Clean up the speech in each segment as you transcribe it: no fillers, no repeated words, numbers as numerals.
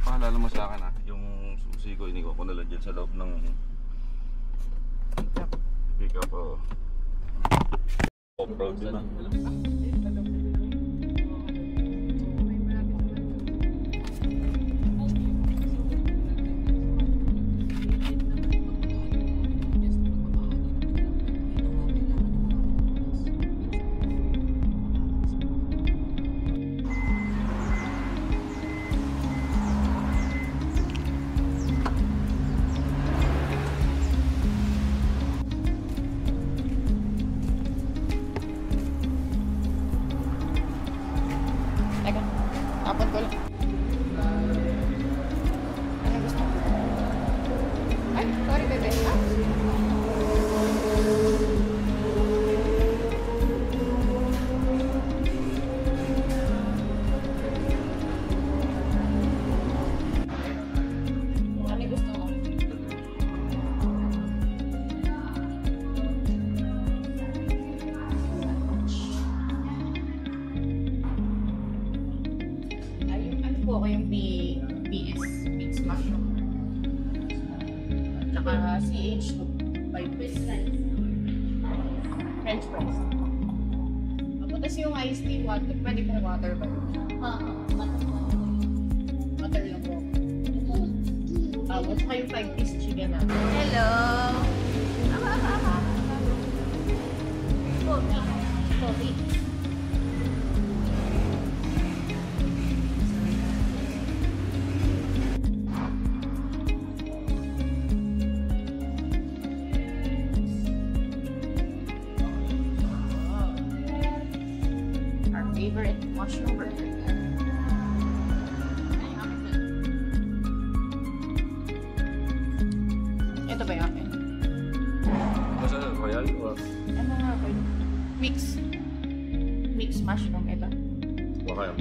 paalala mo sa akin yung susi ko iniwan ko na lang dyan sa loob ng pick up. Off-road din na. Ako yung BS, Mixed Mushroom. Tsaka CH2, 5 pesos. French fries. Tapos yung iced tea, water, pwede kong water ba? Water lang po. At saka yung 5-piece chicken na. Hello! Coffee. Favorite mushroom burger. Ito ba yung akin? Masa royal or? Ano nga ba yun? Mix mushroom ito. Baka yun.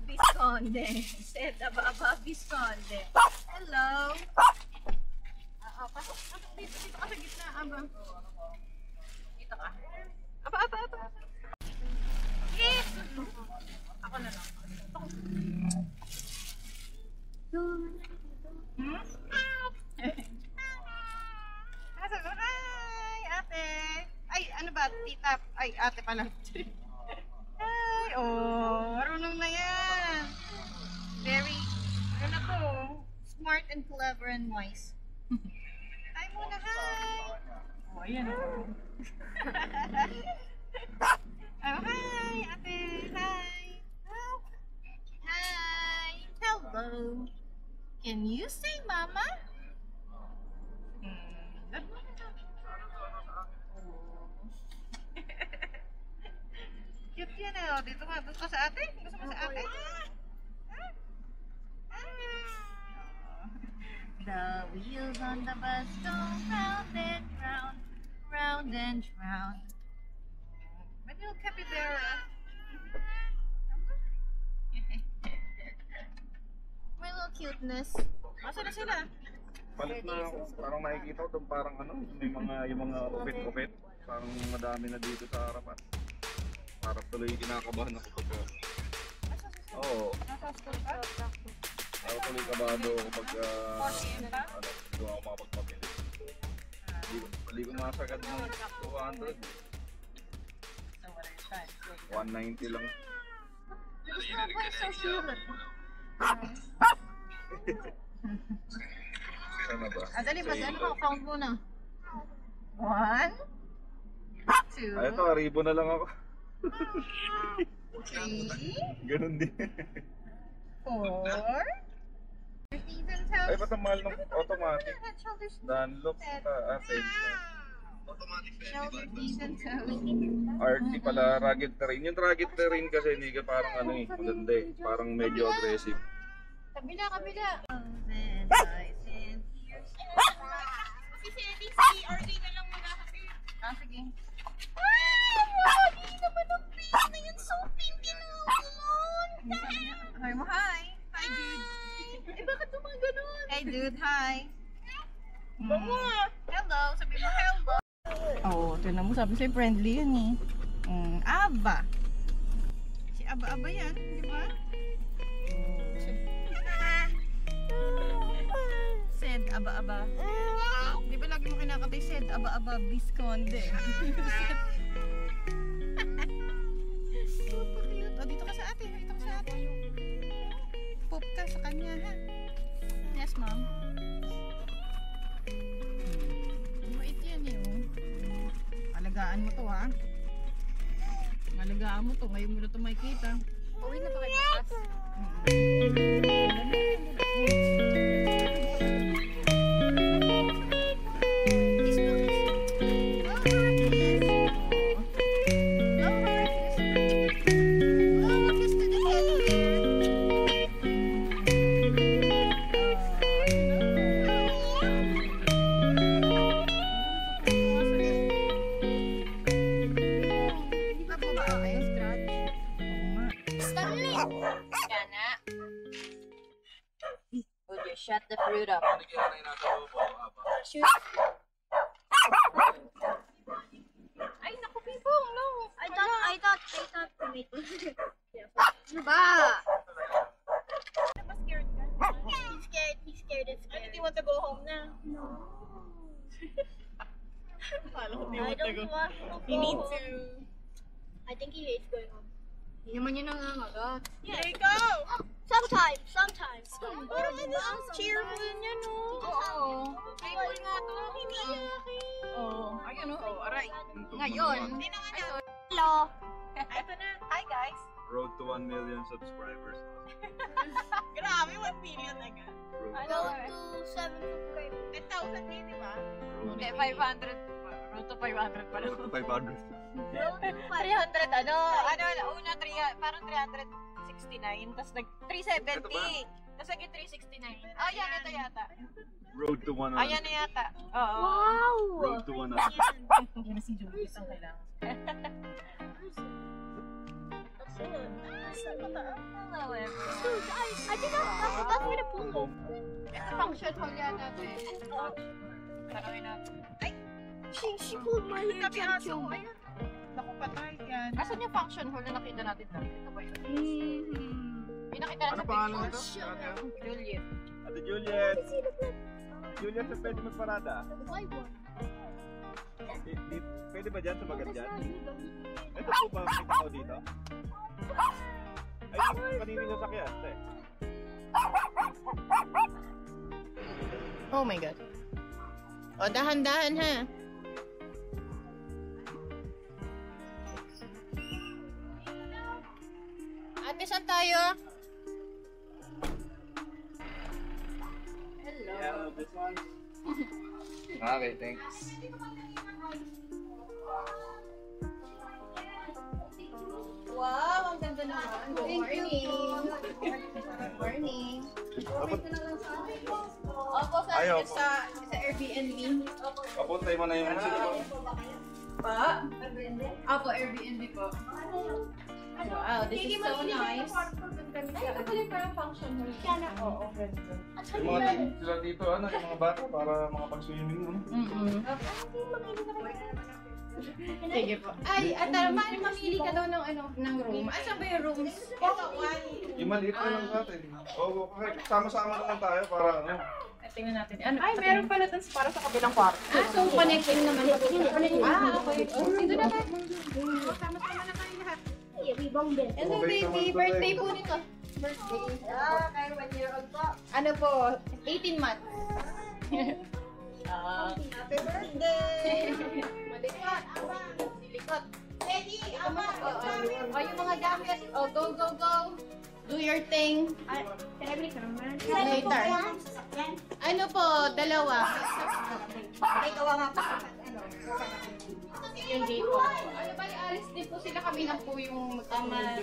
Visconde. Said aba Visconde. Hello. Pasok dito ka sa gitna, aba. Dito ka. Aba. Yes. Ako na lang. Hi, ate. Ay, ano ba? Tita. Ay, ate pala. Ay, marunong na yan. Very, ano to, smart and clever and wise. Hi muna, hi! Ayan o. Hi, ate, hi! Hi! Hello! Can you say mama? Cute yan o. Dito ka sa ate? Gusto mo sa ate? The wheels on the bus go round and round, round then drown. My little capybara. My little cuteness. Asa na sila? Palit na ako. Parang nakikita ko doon parang ano, yung mga upit-upit. Parang madami na dito sa harapan. Parang tuloy kinakabahan ako pagka... Oo. Nasa school ka? Parang tuloy kabado ako pagka... Ano ba? Ano, hindi ako makapagpapili. Hindi ko masagad ng 200. So what are your times? 190 lang. Why so cute? Sana ba? Dali ba? Ano ka? Count muna. 1, 2, Ay, ito, aribo na lang ako. 3, Ganun din. 4, 15 and Ay, ba't ang mahal ng automatic? head, shoulders, Dunlop, atin. shoulder, knees, and toes. RT pala, rugged terrain. Yung rugged terrain kasi hindi ka parang ano eh, maganda eh. Parang medyo aggressive. Kabila, kabila. Si RJ na lang magkakapit. Ah, sige. Ay, naman ang pink na yan. So pink yun naman. Hi mo, hi. Hi, dude. Eh, bakit gumaganon? Hey, dude, hi. Hello, sabi mo hello. Oh, tinan mo, sabi sa'yo friendly yun eh. Aba. Si Aba-Aba yan, di ba? Said Aba-Aba. Di ba lagi mo kinakatay said Aba-Aba Visconde? Super cute. O, dito ka sa ate. Dito ka sa ate. Pop ka sa kanya, ha? Yes, ma'am. Mait yan eh, oh. Alagaan mo to, ha? Alagaan mo to. Ngayon mo na to makikita. Uwi na ba kayo bukas? Shut the fruit up. Shoot. Ay, naku, Pipong, no. I thought tomato. Ano ba? Scared ka? He's scared. It's Ano, scared. do you want to go home na? No. Kala ko I don't want to go You need home. to... I think he hates going home. Hindi naman yun nangangagat. There you go! Sometimes. Parang ang cheerful niya, no? Oo. Playful nga to. Hindi. Oo. Ayun, oo. Aray. Ngayon. Hindi na nga na. Hello. Ito na. Hi, guys. Road to 1 million subscribers. Grabe, 1 million agad. Road Go to 7 subscribers. 10,000 din, di ba? Road Hindi, 500. Road to 500 pala. to 500. 300, una, parang 369, tapos Ito ba? 370, tapos naging 369. Ah, yan, ito yata. Road to 100. Ayan na yata. Oo. Wow. Road to 100. Yan na si Julius ang kailangan. Hello, everyone. I think that's where the pool goes. Ito function hall yata ito eh. Tanawin natin. Ay! She pulled my hair. Tabi aso. Ayan. Naku, patay yan. Asan yung function hall na nakita natin dati? Ito ba yun? Yung nakita natin Ano sa pangalan picture. nito? Juliet. Ate Juliet! Juliet, saan pwede magparada? Pwede ba dyan? Sumagat dyan? Ito po ba? May tao dito? Ay, kanina yung sasakyan. Te. Oh my God. O, dahan-dahan ha. Ate, saan tayo? Yeah, this one. Okay, thanks. Wow, ang ganda naman. Good morning. Good morning. Opo, Ayaw po. sa Airbnb. Papuntay mo na yung sino. Pa? Apo, Airbnb po. Wow, this is so nice. Ay, ito pala yung parang function mo. Oo, ganito. Yung mga sila dito, ano, yung mga bata para makapag-swimming, no? Sige po. Ay, at mamili ka daw ng room. Asan ba yung rooms? Yung maliit na lang natin. Oo, okay. Sama-sama na lang tayo para ano. Tingnan natin. Ano? Ay, meron pala dun para sa kabilang kwarto. So connecting naman. Okay. Dito na ba? Sama-sama na kayo lahat. Hello baby, birthday po nito. Birthday. Kayo 1 year old po. Ano po? 18 months. Happy birthday! Malikot. Silikot. Ready? Yung mga gamit. Oh, go, go, go. Do your thing. Later. Ano po? Dalawa. Ay, gawa nga po. Hindi po. Ano ba, alis din po sila kami lang po yung tama.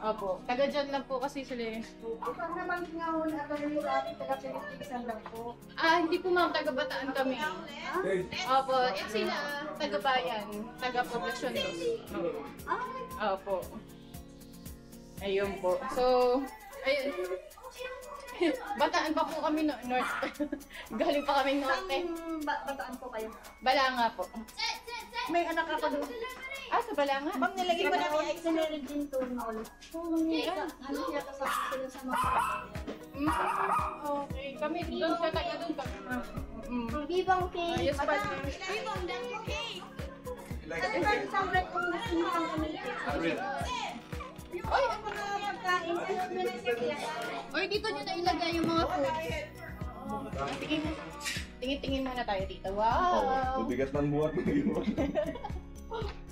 Opo. Taga dyan lang po kasi sila eh. Ikaw naman nga ho na yung ating taga-Pilipisan lang po. Hindi po ma'am, taga Bataan kami. Opo. Sila, taga Bayan. Taga Poblacion dos. Opo. Ayun po. So, ayun. Bataan pa po kami north. Galing pa kami norte. Bataan po kayo. Balanga po. May anak ako doon. Sa Balanga? Ma'am, nilagay ko na kaya exonerated din to all. Ano siya kasama sila sa mga Okay. Kami doon sa taga doon pa. Bibang cake. Yes, pa. Bibang cake. Ano ba yung sobrang kung gusto nyo pang cake? Oy, Ako na magkain. Ano ba na siya? Oy, dito nyo na ilagay yung mga food. Tingin-tingin muna tayo dito. Wow! Mabigat ng buhat ngayon.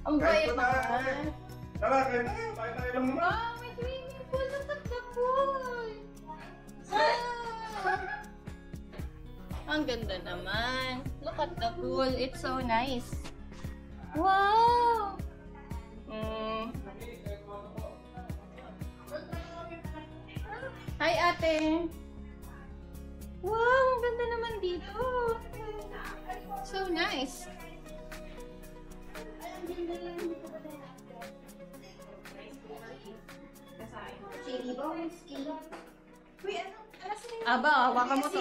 Ang bayad naman. Tara, kayo na. Tayo tayo lang naman. Wow, may swimming pool. Look at the pool. Ang ganda naman. Look at the pool. It's so nice. Wow! Hi, ate. Wow, ang ganda naman dito. So nice. Chili bones, chili. Uy, ano? Aba, hawakan mo to.